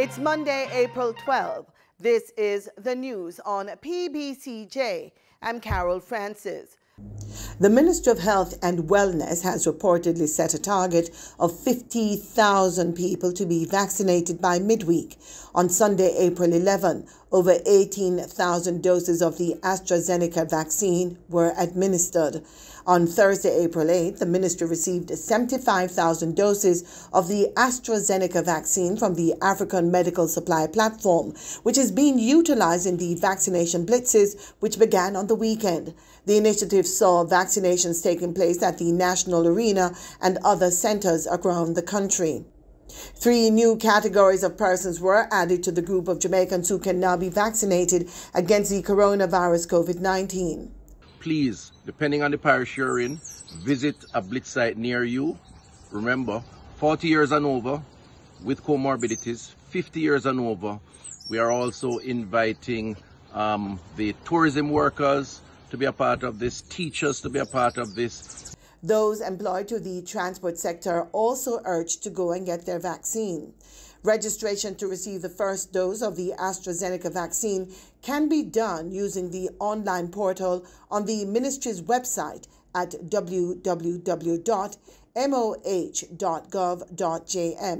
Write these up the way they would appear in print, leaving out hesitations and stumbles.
It's Monday, April 12. This is the news on PBCJ. I'm Carol Francis. The Ministry of Health and Wellness has reportedly set a target of 50,000 people to be vaccinated by midweek. On Sunday, April 11, over 18,000 doses of the AstraZeneca vaccine were administered. On Thursday, April 8, the ministry received 75,000 doses of the AstraZeneca vaccine from the African Medical Supply Platform, which is being utilized in the vaccination blitzes, which began on the weekend. The initiative saw vaccinations taking place at the National Arena and other centers around the country. 3 new categories of persons were added to the group of Jamaicans who can now be vaccinated against the coronavirus COVID-19. Please, depending on the parish you're in, visit a blitz site near you. Remember, 40 years and over with comorbidities, 50 years and over. We are also inviting the tourism workers to be a part of this, teachers to be a part of this. Those employed to the transport sector also urged to go and get their vaccine. Registration to receive the first dose of the AstraZeneca vaccine can be done using the online portal on the ministry's website at www.moh.gov.jm.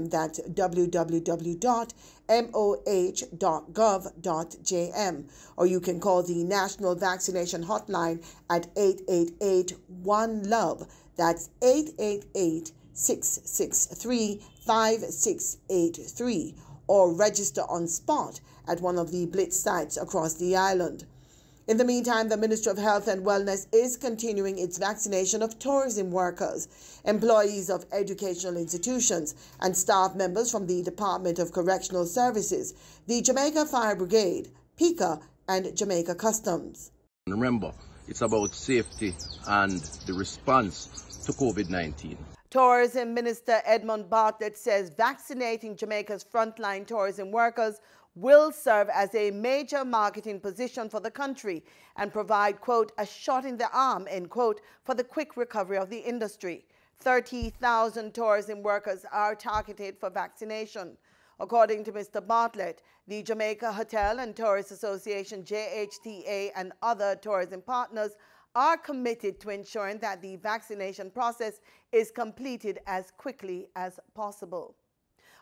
That's www.moh.gov.jm. Or you can call the National Vaccination Hotline at 888-1-LOVE. That's 888-663-5683, or register on spot at one of the blitz sites across the island. In the meantime, the Ministry of Health and Wellness is continuing its vaccination of tourism workers, employees of educational institutions, and staff members from the Department of Correctional Services, the Jamaica Fire Brigade, PICA, and Jamaica Customs. Remember, it's about safety and the response to COVID-19. Tourism Minister Edmund Bartlett says vaccinating Jamaica's frontline tourism workers will serve as a major marketing position for the country and provide, quote, a shot in the arm, end quote, for the quick recovery of the industry. 30,000 tourism workers are targeted for vaccination. According to Mr. Bartlett, the Jamaica Hotel and Tourist Association, JHTA, and other tourism partners are committed to ensuring that the vaccination process is completed as quickly as possible.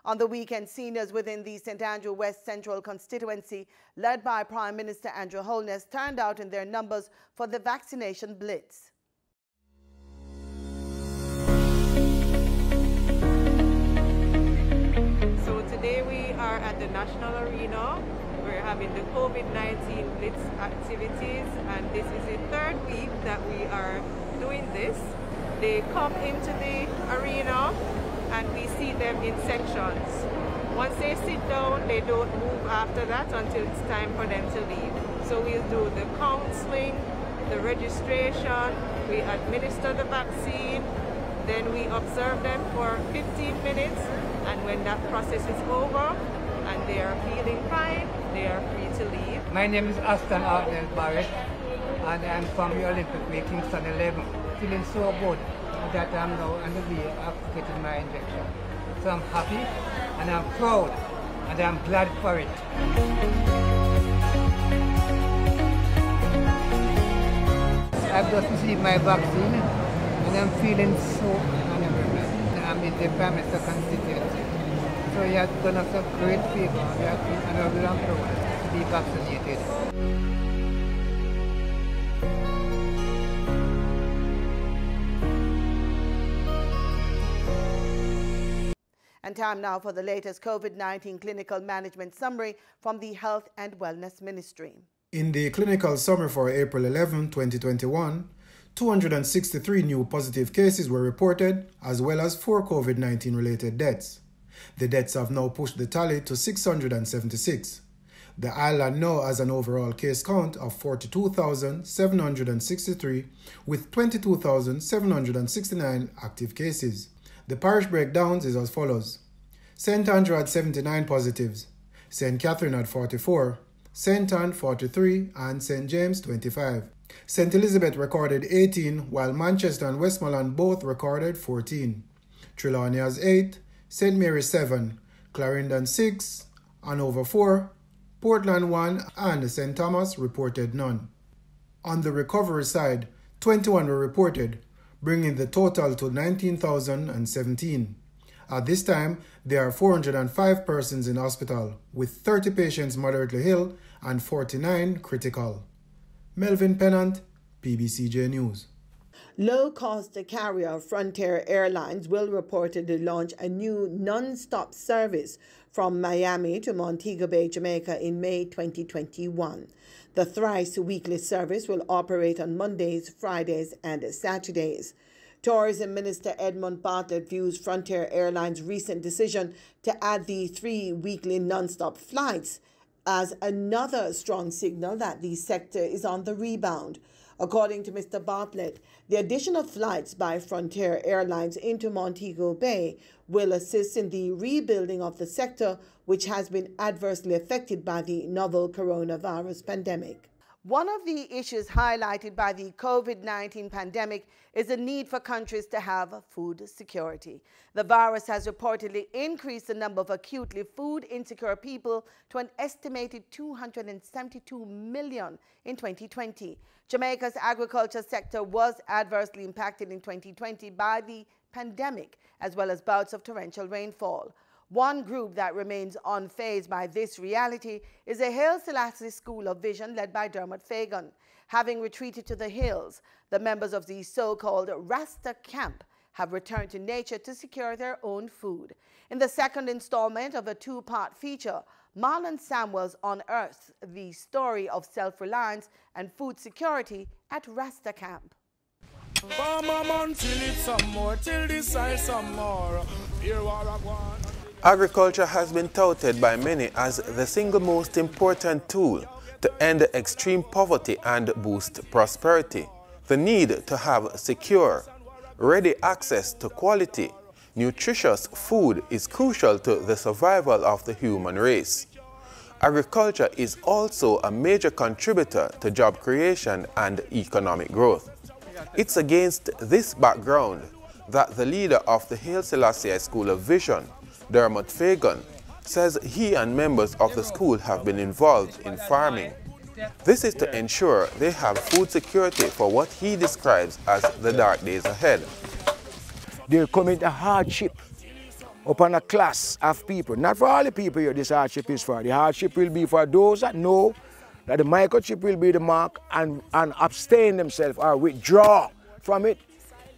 On the weekend, seniors within the St. Andrew West Central constituency, led by Prime Minister Andrew Holness, turned out in their numbers for the vaccination blitz. So today we are at the National Arena. We're having the COVID-19 blitz activities, and this is the 3rd week that we are doing this. They come into the arena and we see them in sections. Once they sit down, they don't move after that until it's time for them to leave. So we'll do the counseling, the registration, we administer the vaccine, then we observe them for 15 minutes, and when that process is over and they are feeling fine, they are free to leave. My name is Aston Arnell Barrett, and I'm from the Olympic Way, Kingston 11. Feeling so good that I'm now on the way of getting my injection. So I'm happy and I'm proud and I'm glad for it. I've just received my vaccine and I'm feeling so unhappy. I'm in the Prime Minister constituency. So he has done us a great favor and I'm proud to be vaccinated. And time now for the latest COVID-19 clinical management summary from the Health and Wellness Ministry. In the clinical summary for April 11, 2021, 263 new positive cases were reported, as well as 4 COVID-19 related deaths. The deaths have now pushed the tally to 676. The island now has an overall case count of 42,763 with 22,769 active cases. The parish breakdowns is as follows. St. Andrew had 79 positives, St. Catherine had 44, St. Anne 43, and St. James 25. St. Elizabeth recorded 18, while Manchester and Westmoreland both recorded 14. Trelawney has 8, St. Mary 7, Clarendon 6, Hanover 4, Portland 1, and St. Thomas reported none. On the recovery side, 21 were reported, bringing the total to 19,017. At this time, there are 405 persons in hospital, with 30 patients moderately ill and 49 critical. Melvin Pennant, PBCJ News. Low-cost carrier Frontier Airlines will reportedly launch a new non-stop service from Miami to Montego Bay, Jamaica in May 2021. The thrice-weekly service will operate on Mondays, Fridays, and Saturdays. Tourism Minister Edmund Bartlett views Frontier Airlines' recent decision to add the 3 weekly non-stop flights as another strong signal that the sector is on the rebound. According to Mr. Bartlett, the addition of flights by Frontier Airlines into Montego Bay will assist in the rebuilding of the sector, which has been adversely affected by the novel coronavirus pandemic. One of the issues highlighted by the COVID-19 pandemic is the need for countries to have food security. The virus has reportedly increased the number of acutely food insecure people to an estimated 272 million in 2020. Jamaica's agriculture sector was adversely impacted in 2020 by the pandemic, as well as bouts of torrential rainfall. One group that remains unfazed by this reality is the Haile Selassie School of Vision led by Dermot Fagan. Having retreated to the hills, the members of the so-called Rasta camp have returned to nature to secure their own food. In the second installment of a 2-part feature, Marlon Samuels unearths the story of self-reliance and food security at Rasta camp. Agriculture has been touted by many as the single most important tool to end extreme poverty and boost prosperity. The need to have secure, ready access to quality, nutritious food is crucial to the survival of the human race. Agriculture is also a major contributor to job creation and economic growth. It's against this background that the leader of the Haile Selassie School of Vision, Dermot Fagan, says he and members of the school have been involved in farming. This is to ensure they have food security for what he describes as the dark days ahead. They're coming to hardship upon a class of people. Not for all the people here this hardship is for. The hardship will be for those that know that the microchip will be the mark and abstain themselves or withdraw from it.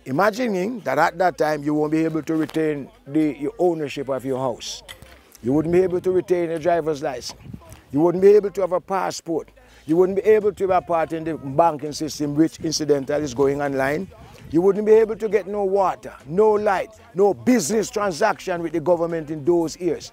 Imagining that at that time you won't be able to retain your ownership of your house. You wouldn't be able to retain a driver's license. You wouldn't be able to have a passport. You wouldn't be able to have a part in the banking system, which incidentally is going online. You wouldn't be able to get no water, no light, no business transaction with the government in those years.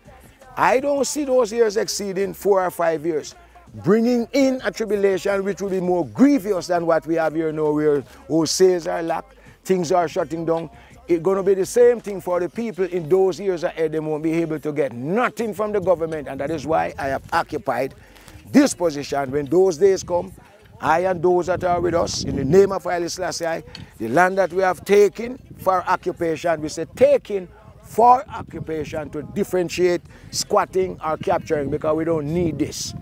I don't see those years exceeding 4 or 5 years, bringing in a tribulation which will be more grievous than what we have here now, where sales are lacked, things are shutting down. It's going to be the same thing for the people in those years ahead. They won't be able to get nothing from the government, and that is why I have occupied this position. When those days come, I and those that are with us, in the name of Haile Selassie, the land that we have taken for occupation, we say taken for occupation to differentiate squatting or capturing, because we don't need this.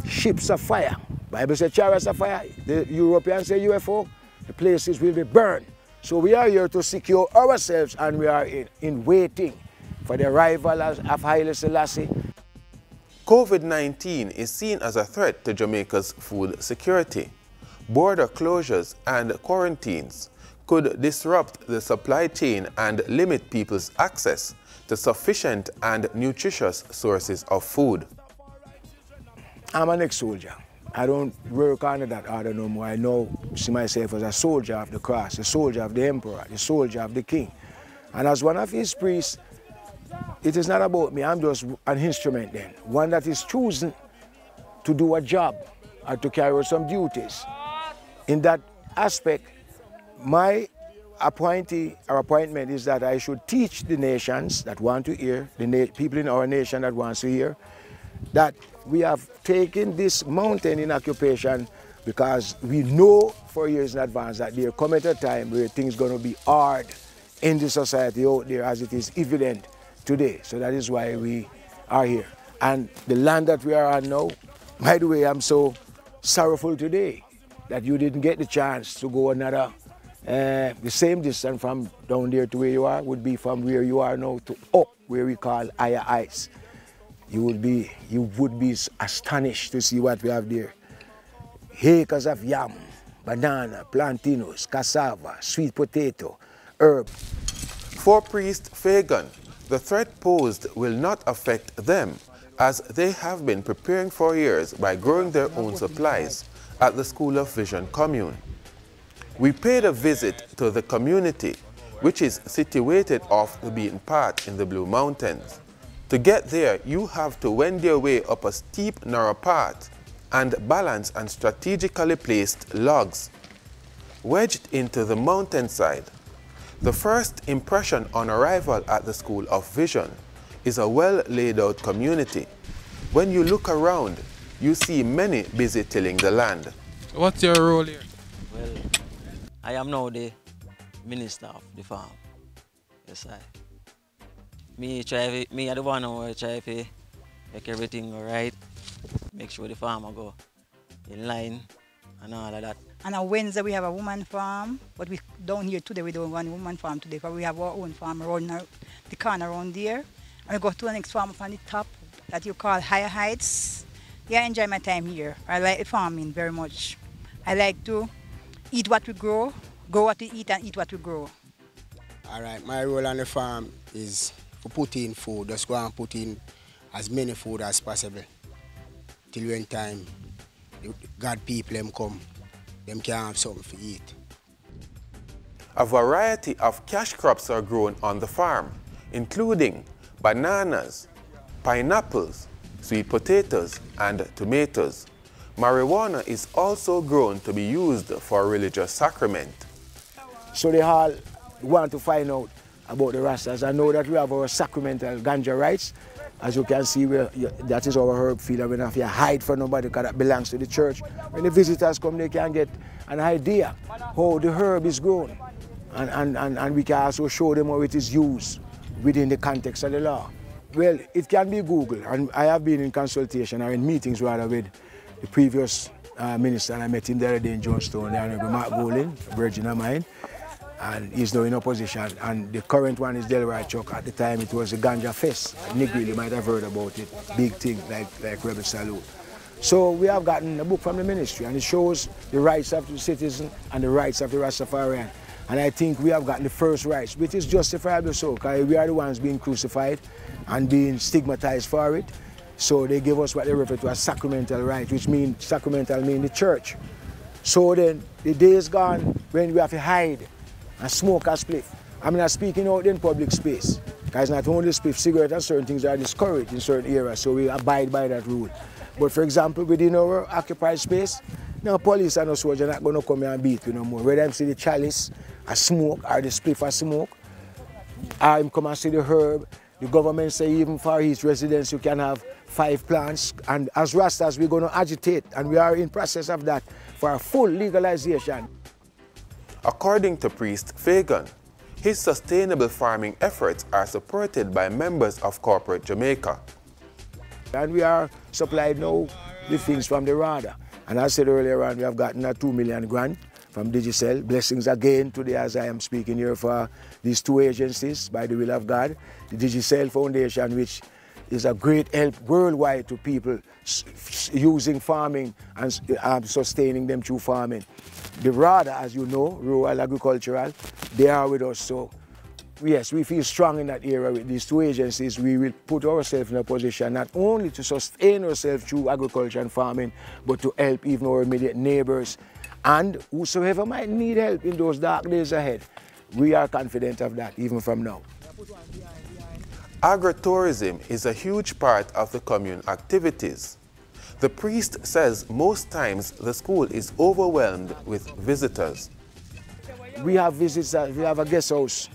Ships of fire. Bible says chariots of fire. The Europeans say UFO. The places will be burned. So we are here to secure ourselves, and we are in waiting for the arrival of Haile Selassie. COVID-19 is seen as a threat to Jamaica's food security. Border closures and quarantines could disrupt the supply chain and limit people's access to sufficient and nutritious sources of food. I'm an ex-soldier. I don't work under that order no more. I now see myself as a soldier of the cross, a soldier of the emperor, a soldier of the king. And as one of his priests, it is not about me. I'm just an instrument then, one that is chosen to do a job or to carry out some duties. In that aspect, my appointment is that I should teach the nations that want to hear, the people in our nation that wants to hear, that we have taken this mountain in occupation because we know for years in advance that there come at a time where things are going to be hard in the society out there, as it is evident today. So that is why we are here. And the land that we are on now, by the way, I'm so sorrowful today that you didn't get the chance to go another, the same distance from down there to where you are would be from where you are now to up, where we call higher heights. You would be astonished to see what we have there. Acres of yam, banana, plantains, cassava, sweet potato, herb. For Priest Fagan, the threat posed will not affect them, as they have been preparing for years by growing their own supplies at the School of Vision commune. We paid a visit to the community, which is situated off the beaten path in the Blue Mountains. To get there, you have to wend your way up a steep, narrow path and balance on strategically placed logs. Wedged into the mountainside, the first impression on arrival at the School of Vision is a well-laid-out community. When you look around, you see many busy tilling the land. What's your role here? Well, I am now the minister of the farm. Yes, Me are the one who try to make everything all right, make sure the farmer go in line and all of that. And on Wednesday we have a woman farm, but we down here today we don't want a woman farm today, but we have our own farm around the corner around there. And we go to the next farm up on the top that you call Higher Heights. Yeah, I enjoy my time here. I like the farming very much. I like to eat what we grow what we eat and eat what we grow. All right, my role on the farm is to put in food, just go and put in as many food as possible. Till when time God people them come, them can have something to eat. A variety of cash crops are grown on the farm, including bananas, pineapples, sweet potatoes, and tomatoes. Marijuana is also grown to be used for religious sacrament. So they all want to find out about the Rastas. I know that we have our sacramental ganja rights. As you can see, that is our herb field. We don't have to hide from nobody because that belongs to the church. When the visitors come, they can get an idea how the herb is grown. And we can also show them how it is used within the context of the law. Well, it can be Googled, and I have been in consultation or in meetings rather with the previous minister, and I met him the other day in Johnstown, the Honorable Mark Golin, a virgin of mine, and he's now in opposition. And the current one is Delroy Chuck. At the time it was the Ganja Fest. Nick really might have heard about it, big thing like Rebel Salute. So we have gotten a book from the ministry, and it shows the rights of the citizen and the rights of the Rastafarian. And I think we have gotten the first rights, which is justifiable so, because we are the ones being crucified and being stigmatized for it. So they give us what they refer to as sacramental right, which means sacramental means the church. So then the day is gone when we have to hide and smoke a spliff. I'm not speaking out in public space, because not only spliff, cigarette and certain things are discouraged in certain areas, so we abide by that rule. But for example, within our occupied space, no police and no soldier not going to come here and beat you no more. Whether them see the chalice, a smoke, or the spliff a smoke, or him come and see the herb. The government say even for his residents you can have 5 plants, and as Rastas we're going to agitate, and we are in process of that, for a full legalization. According to Priest Fagan, his sustainable farming efforts are supported by members of corporate Jamaica. And we are supplied now with things from the RADA. And as I said earlier on, we have gotten a 2 million grant from Digicel. Blessings again today as I am speaking here for these 2 agencies, by the will of God. The Digicel Foundation, which is a great help worldwide to people using farming and sustaining them through farming. The RADA, as you know, Rural Agricultural, they are with us. So yes, we feel strong in that area with these 2 agencies. We will put ourselves in a position not only to sustain ourselves through agriculture and farming, but to help even our immediate neighbors and whosoever might need help in those dark days ahead. We are confident of that, even from now. Agritourism is a huge part of the commune activities. The priest says most times the school is overwhelmed with visitors. We have visitors, we have a guest house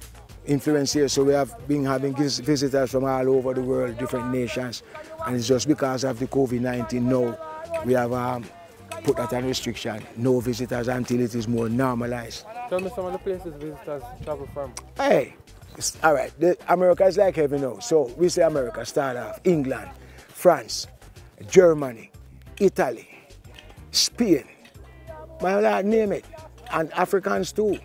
influence here, so we have been having visitors from all over the world, different nations, and it's just because of the COVID-19 now. We have put that on restriction. No visitors until it is more normalized. Tell me some of the places visitors travel from. Hey, all right. America is like heaven now. So we say America, start off England, France, Germany, Italy, Spain. My Lord, name it. And Africans too.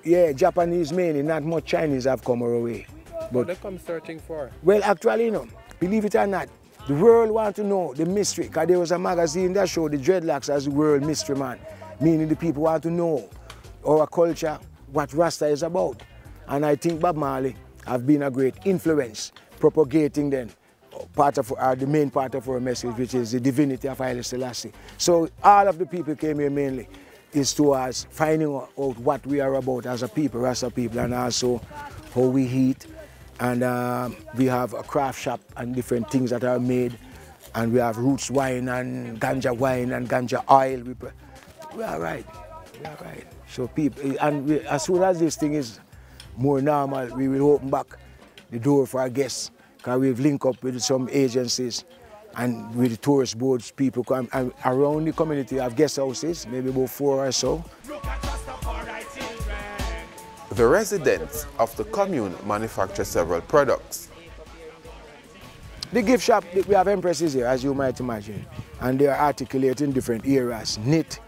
Yeah, Japanese mainly, not much Chinese have come our way. What they come searching for? Well, actually, you know, believe it or not, the world want to know the mystery. Because there was a magazine that showed the dreadlocks as the world mystery man. Meaning the people want to know our culture, what Rasta is about. And I think Bob Marley have been a great influence propagating then the main part of our message, which is the divinity of Haile Selassie. So all of the people came here mainly is towards finding out what we are about as a people, Rasta people, and also how we eat. And we have a craft shop and different things that are made. And we have roots wine and ganja oil. We are right. We are right. So people, and as soon as this thing is more normal, we will open back the door for our guests. Because we've linked up with some agencies and with the tourist boards, people come and around the community have guest houses, maybe about 4 or so. The residents of the commune manufacture several products. The gift shop, we have empresses here, as you might imagine, and they are articulated in different areas. Knit,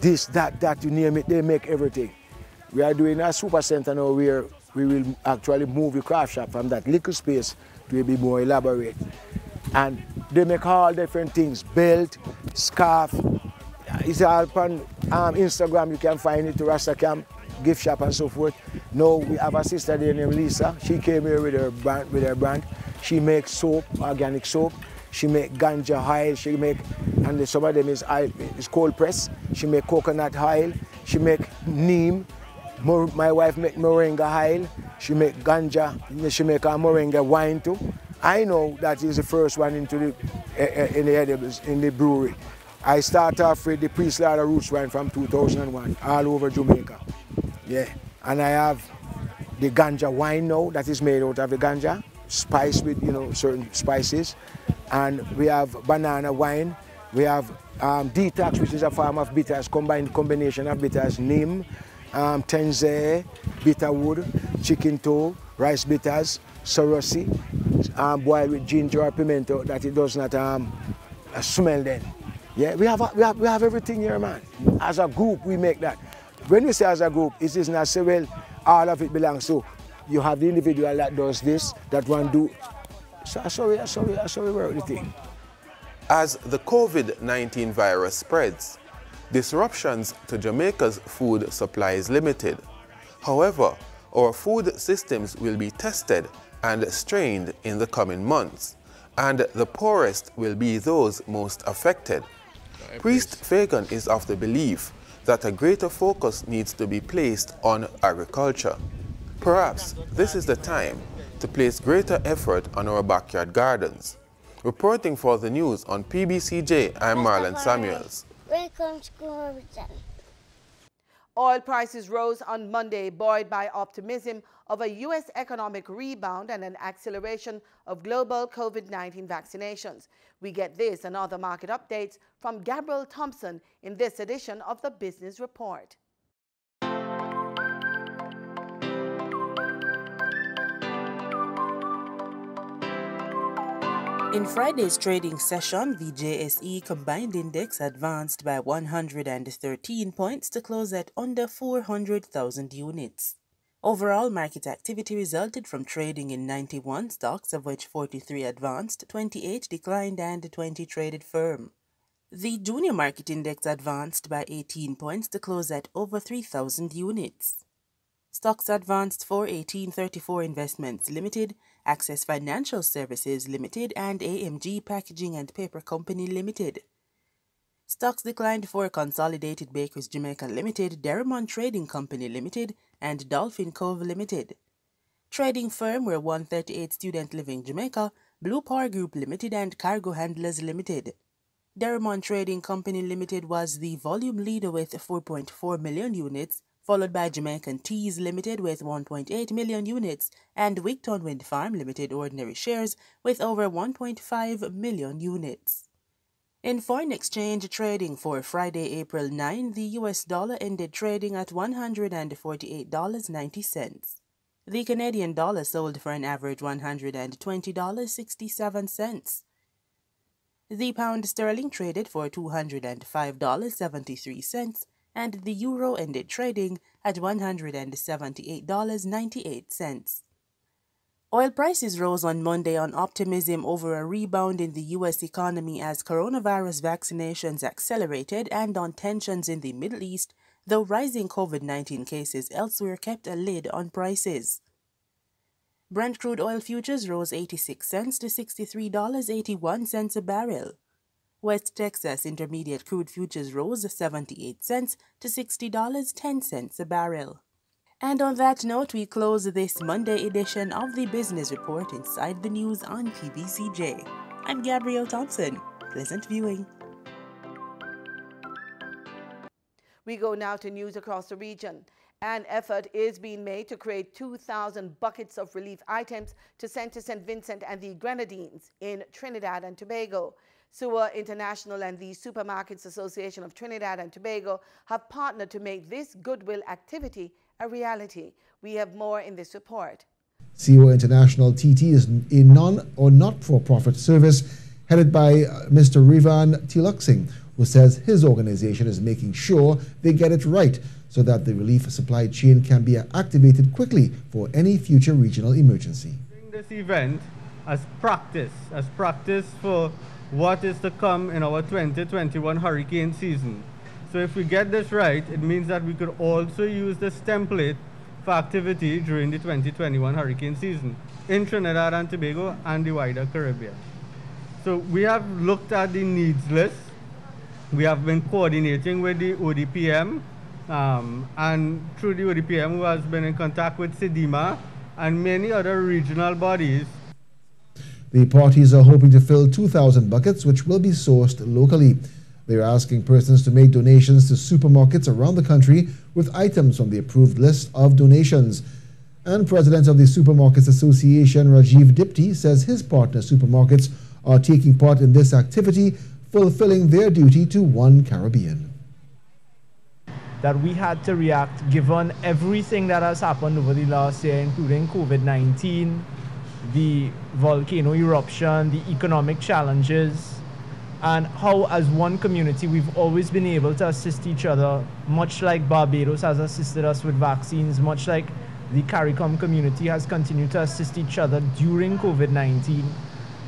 this, that, you name it, they make everything. We are doing a super center now where we will actually move the craft shop from that little space to be more elaborate. And they make all different things, belt, scarf. It's all on Instagram, you can find it, Rasta Camp, gift shop and so forth. Now we have a sister there named Lisa. She came here with her brand. She makes soap, organic soap. She make ganja oil. She make, and some of them is cold press. She make coconut oil. She make neem. My wife make moringa oil. She make ganja. She make a moringa wine too. I know that is the first one into in the edibles in the brewery. I start off with the pre-slaughter roots wine from 2001 all over Jamaica. Yeah, and I have the ganja wine now that is made out of the ganja, spiced with certain spices, and we have banana wine. We have detox, which is a form of bitters, combination of bitters, neem, tenze, bitterwood, chicken toe, rice bitters, sorosi, boiled with ginger or pimento that it does not smell then. Yeah, we have everything here, man. As a group, we make that. When we say as a group, it is not say, well, all of it belongs to. You have the individual that does this, that one do. So we work the thing. As the COVID-19 virus spreads, disruptions to Jamaica's food supply is limited. However, our food systems will be tested and strained in the coming months, and the poorest will be those most affected. Priest Fagan is of the belief that a greater focus needs to be placed on agriculture. Perhaps this is the time to place greater effort on our backyard gardens. Reporting for the news on PBCJ, I'm Marlon Samuels. Welcome to Corruption. Oil prices rose on Monday, buoyed by optimism of a U.S. economic rebound and an acceleration of global COVID-19 vaccinations. We get this and other market updates from Gabriel Thompson in this edition of the Business Report. In Friday's trading session, the JSE combined index advanced by 113 points to close at under 400,000 units. Overall market activity resulted from trading in 91 stocks, of which 43 advanced, 28 declined, and 20 traded firm. The junior market index advanced by 18 points to close at over 3,000 units. Stocks advanced for 1834 Investments Limited, Access Financial Services Limited, and AMG Packaging and Paper Company Limited. Stocks declined for Consolidated Bakers Jamaica Limited, Derrimon Trading Company Limited, and Dolphin Cove Limited. Trading firm were 138 Student Living Jamaica, Blue Power Group Limited, and Cargo Handlers Limited. Derrimon Trading Company Limited was the volume leader with 4.4 million units, followed by Jamaican Teas Limited with 1.8 million units, and Wigton Wind Farm Limited ordinary shares with over 1.5 million units. In foreign exchange trading for Friday, April 9, the US dollar ended trading at $148.90. The Canadian dollar sold for an average $120.67. The pound sterling traded for $205.73, and the euro ended trading at $178.98. Oil prices rose on Monday on optimism over a rebound in the U.S. economy as coronavirus vaccinations accelerated and on tensions in the Middle East, though rising COVID-19 cases elsewhere kept a lid on prices. Brent crude oil futures rose 86 cents to $63.81 a barrel. West Texas Intermediate crude futures rose 78 cents to $60.10 a barrel. And on that note, we close this Monday edition of the Business Report Inside the News on PBCJ. I'm Gabrielle Thompson. Pleasant viewing. We go now to news across the region. An effort is being made to create 2,000 buckets of relief items to send to St. Vincent and the Grenadines in Trinidad and Tobago. SUA International and the Supermarkets Association of Trinidad and Tobago have partnered to make this goodwill activity a reality. We have more in this report. SUA International TT is a non- or not-for-profit service headed by Mr. Rivan Tiluksing, who says his organization is making sure they get it right so that the relief supply chain can be activated quickly for any future regional emergency. This event as practice for what is to come in our 2021 hurricane season. So if we get this right, it means that we could also use this template for activity during the 2021 hurricane season in Trinidad and Tobago and the wider Caribbean. So we have looked at the needs list. We have been coordinating with the ODPM and through the ODPM who has been in contact with SEDIMA and many other regional bodies. The parties are hoping to fill 2,000 buckets, which will be sourced locally. They are asking persons to make donations to supermarkets around the country with items from the approved list of donations. And President of the Supermarkets Association, Rajiv Dipti, says his partner supermarkets are taking part in this activity, fulfilling their duty to One Caribbean. That we had to react given everything that has happened over the last year, including COVID-19, the volcano eruption, the economic challenges, and how as one community we've always been able to assist each other, much like Barbados has assisted us with vaccines, much like the CARICOM community has continued to assist each other during COVID-19.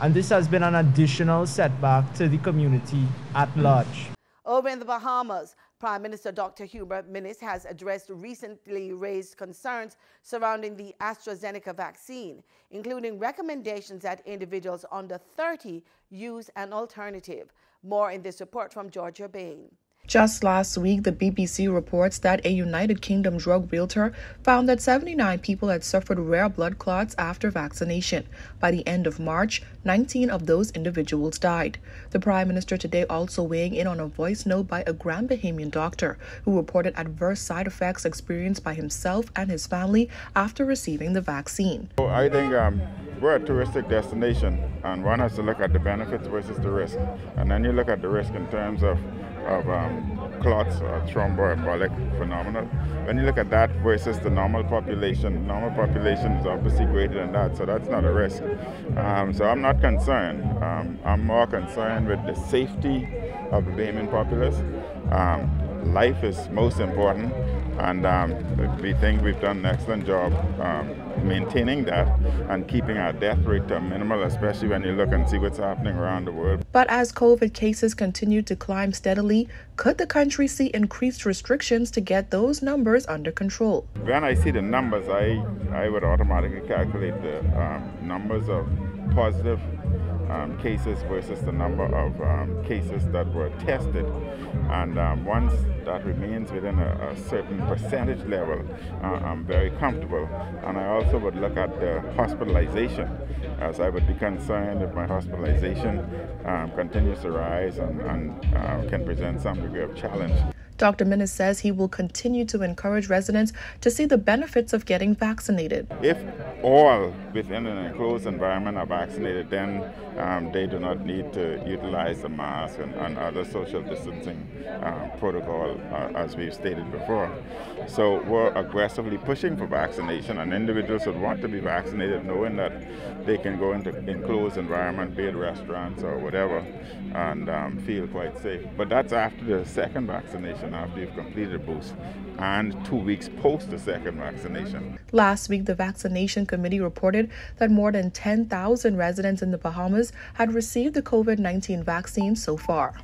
And this has been an additional setback to the community at large. Over in the Bahamas, Prime Minister Dr. Hubert Minnis has addressed recently raised concerns surrounding the AstraZeneca vaccine, including recommendations that individuals under 30 use an alternative. More in this report from Georgia Bain. Just last week, the BBC reports that a United Kingdom drug realtor found that 79 people had suffered rare blood clots after vaccination. By the end of March, 19 of those individuals died. The Prime Minister today also weighing in on a voice note by a Grand Bahamian doctor who reported adverse side effects experienced by himself and his family after receiving the vaccine. I think we're a touristic destination, and one has to look at the benefits versus the risk. And then you look at the risk in terms of clots or thromboembolic phenomena. When you look at that versus the normal population is obviously greater than that, so that's not a risk. So I'm not concerned. I'm more concerned with the safety of the Bahamian populace. Life is most important, and we think we've done an excellent job maintaining that and keeping our death rate to a minimal, especially when you look and see what's happening around the world. But as COVID cases continue to climb steadily, could the country see increased restrictions to get those numbers under control? When I see the numbers, I would automatically calculate the numbers of positive cases versus the number of cases that were tested, and once that remains within a certain percentage level, I'm very comfortable. And I also would look at the hospitalization, as I would be concerned if my hospitalization continues to rise and can present some degree of challenge. Dr. Minnis says he will continue to encourage residents to see the benefits of getting vaccinated. If all within an enclosed environment are vaccinated, then they do not need to utilize the mask and other social distancing protocol, as we've stated before. So we're aggressively pushing for vaccination, and individuals would want to be vaccinated knowing that they can go into enclosed environment, be it restaurants or whatever, and feel quite safe. But that's after the second vaccination, after you've completed a boost, and 2 weeks post the second vaccination. Last week, the vaccination committee reported that more than 10,000 residents in the Bahamas had received the COVID-19 vaccine so far.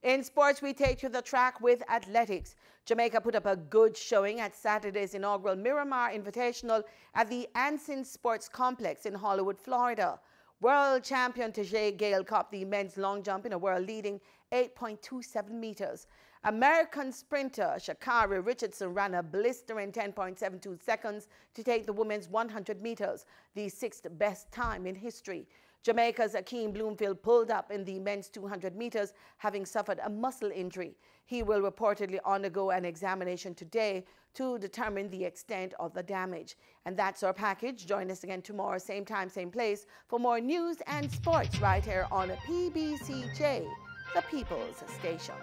In sports, we take to the track with athletics. Jamaica put up a good showing at Saturday's inaugural Miramar Invitational at the Anson Sports Complex in Hollywood, Florida. World champion Tajay Gale copped the men's long jump in a world-leading 8.27 meters. American sprinter Sha'Carri Richardson ran a blistering 10.72 seconds to take the women's 100 meters, the sixth best time in history. Jamaica's Akeem Bloomfield pulled up in the men's 200 meters, having suffered a muscle injury. He will reportedly undergo an examination today to determine the extent of the damage. And that's our package. Join us again tomorrow, same time, same place, for more news and sports right here on PBCJ, the People's Station.